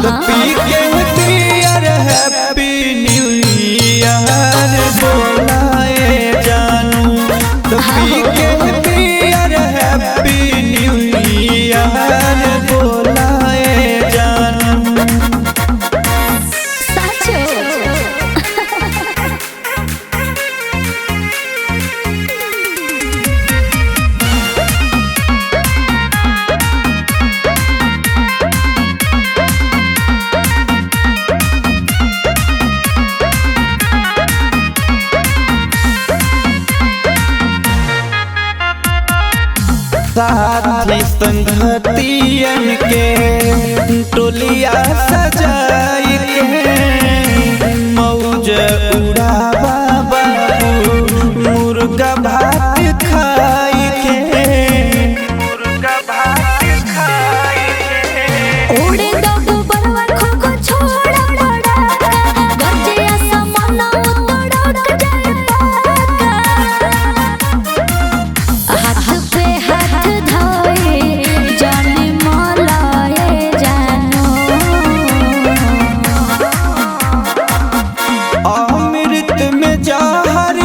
तो पी के पियर हैप्पी न्यू ईयर बोलाए जानू। तो पी के पियर हैप्पी न्यू ईयर बोलाए जानू। साथी संगतियन के टोलिया सजाई के मौज उड़ावा बाबू मुर्गा भात खाई के। मुर्गा भात खाई के उड़े दो बरवा खो छोड़ा बड़ा गरजिया समाना उतड़क जाए हाथ पे हाथ धोए जाने मलाए जानो। अमृत में जहर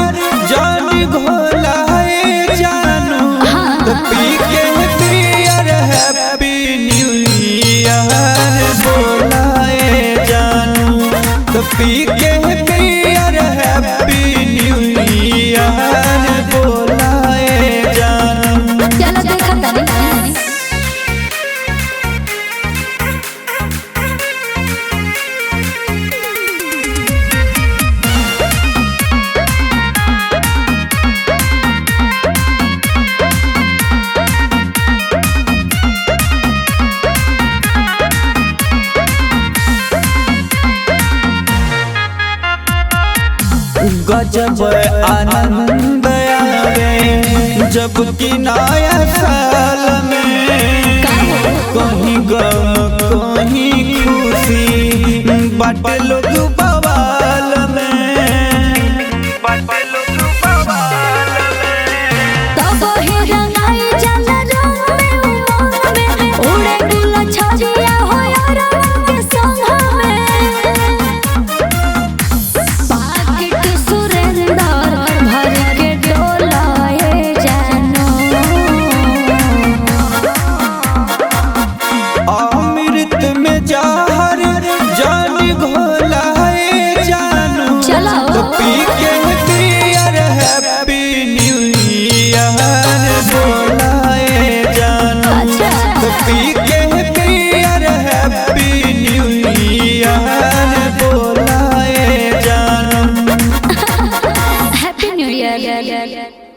जान घोलाए जानू। तो पी के पियर हैप्पी न्यू ईयर बोलाए जानू। तो पी के पियर हैप्पी न्यू ईयर बोलाए जानू। चलो देखा तनी गजब आनंद आवे जब कि नया साल में कहीं गम कहीं खुशी बाटे लोग बवाल में। बाटे लोग बवाल में तब ही रंगाई जल रंग में उमंग में उड़े गुला छजिया हो यार के संग में। पाकिट सुरेंदर भर के डोलाए जानो। अमृत में जहर जान घोलाए जानू। चलो तो पी के पियर हैप्पी न्यू ईयर बोलाए जानू। अच्छा तो पी के पियर हैप्पी न्यू ईयर बोलाए जानू। Happy new year.